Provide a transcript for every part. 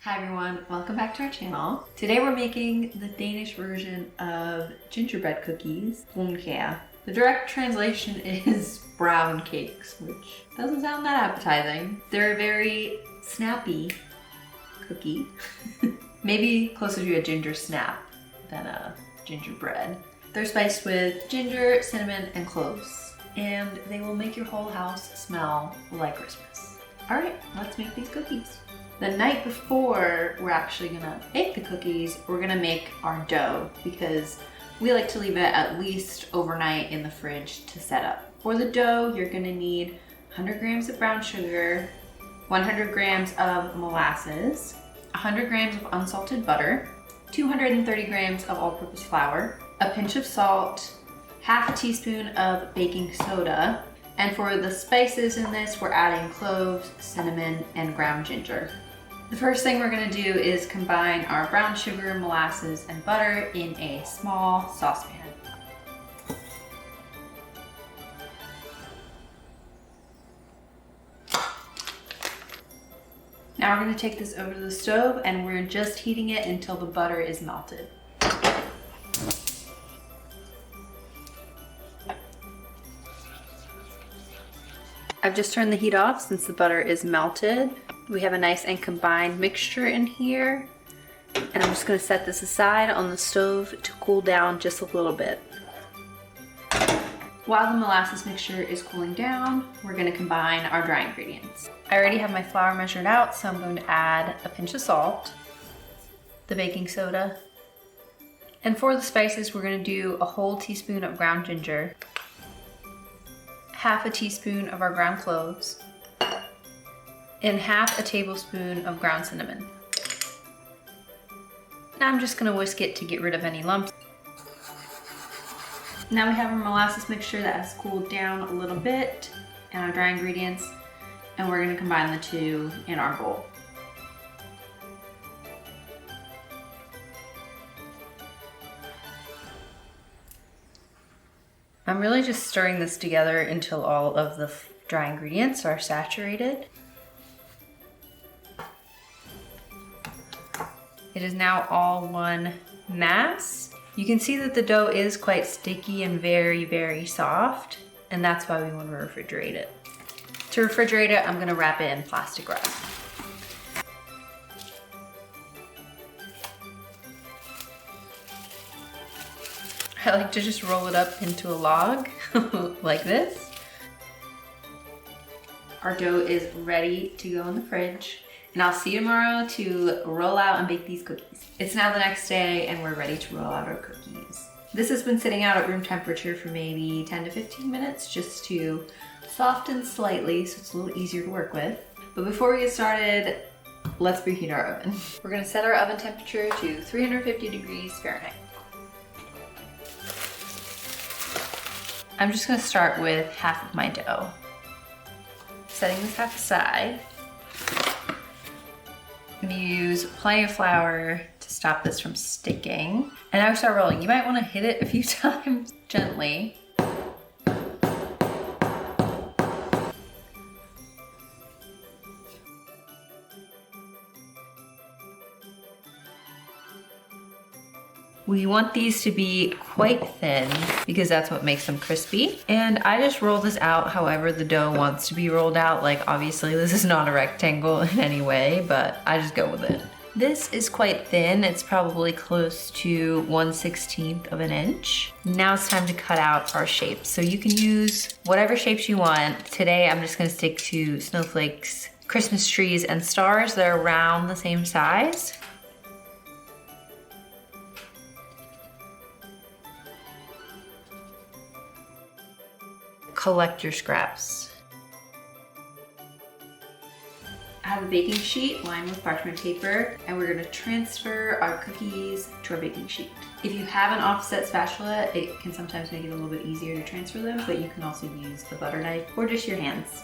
Hi everyone, welcome back to our channel. Today we're making the Danish version of gingerbread cookies, Brunkager. The direct translation is brown cakes, which doesn't sound that appetizing. They're a very snappy cookie. Maybe closer to a ginger snap than a gingerbread. They're spiced with ginger, cinnamon, and cloves, and they will make your whole house smell like Christmas. All right, let's make these cookies. The night before we're actually gonna bake the cookies, we're gonna make our dough because we like to leave it at least overnight in the fridge to set up. For the dough, you're gonna need 100 grams of brown sugar, 100 grams of molasses, 100 grams of unsalted butter, 230 grams of all-purpose flour, a pinch of salt, half a teaspoon of baking soda, and for the spices in this, we're adding cloves, cinnamon, and ground ginger. The first thing we're gonna do is combine our brown sugar, molasses, and butter in a small saucepan. Now we're gonna take this over to the stove and we're just heating it until the butter is melted. I've just turned the heat off since the butter is melted. We have a nice and combined mixture in here. And I'm just gonna set this aside on the stove to cool down just a little bit. While the molasses mixture is cooling down, we're gonna combine our dry ingredients. I already have my flour measured out, so I'm going to add a pinch of salt, the baking soda, and for the spices, we're gonna do a whole teaspoon of ground ginger, half a teaspoon of our ground cloves, and half a tablespoon of ground cinnamon. Now I'm just gonna whisk it to get rid of any lumps. Now we have our molasses mixture that has cooled down a little bit and our dry ingredients, and we're gonna combine the two in our bowl. I'm really just stirring this together until all of the dry ingredients are saturated. It is now all one mass. You can see that the dough is quite sticky and very, very soft, and that's why we want to refrigerate it. To refrigerate it, I'm gonna wrap it in plastic wrap. I like to just roll it up into a log like this. Our dough is ready to go in the fridge, and I'll see you tomorrow to roll out and bake these cookies. It's now the next day and we're ready to roll out our cookies. This has been sitting out at room temperature for maybe 10 to 15 minutes just to soften slightly so it's a little easier to work with. But before we get started, let's preheat our oven. We're gonna set our oven temperature to 350 degrees Fahrenheit. I'm just gonna start with half of my dough. Setting this half aside. I'm gonna use plenty of flour to stop this from sticking. And now we start rolling. You might wanna hit it a few times gently. We want these to be quite thin because that's what makes them crispy. And I just roll this out however the dough wants to be rolled out. Like obviously this is not a rectangle in any way, but I just go with it. This is quite thin. It's probably close to 1/16 of an inch. Now it's time to cut out our shapes. So you can use whatever shapes you want. Today I'm just gonna stick to snowflakes, Christmas trees, and stars that are around the same size. Collect your scraps. I have a baking sheet lined with parchment paper, and we're gonna transfer our cookies to our baking sheet. If you have an offset spatula, it can sometimes make it a little bit easier to transfer them, but you can also use the butter knife or just your hands.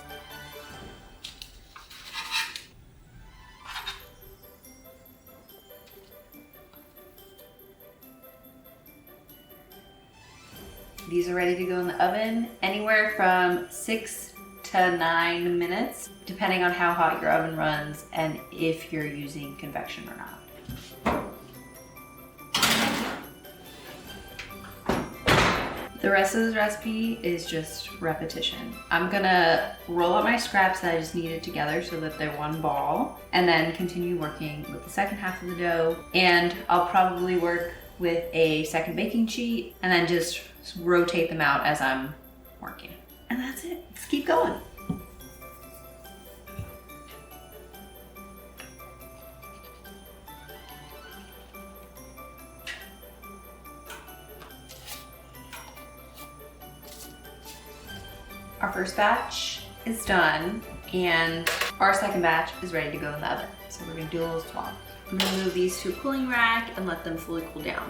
These are ready to go in the oven anywhere from 6 to to 9 minutes, depending on how hot your oven runs and if you're using convection or not. The rest of this recipe is just repetition. I'm gonna roll up my scraps that I just kneaded together so that they're one ball, and then continue working with the second half of the dough. And I'll probably work with a second baking sheet and then just rotate them out as I'm working. And that's it. Let's keep going. Our first batch is done and our second batch is ready to go in the oven. So we're gonna do a little swap. I'm gonna move these to a cooling rack and let them fully cool down.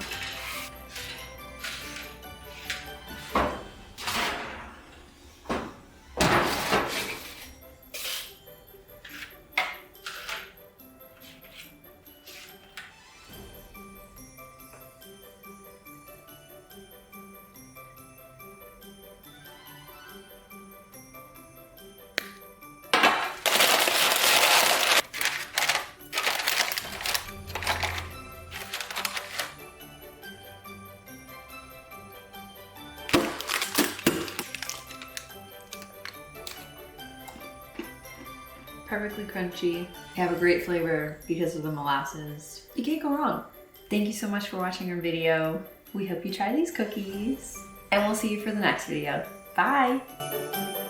Perfectly crunchy. They have a great flavor because of the molasses. You can't go wrong. Thank you so much for watching our video. We hope you try these cookies and we'll see you for the next video. Bye.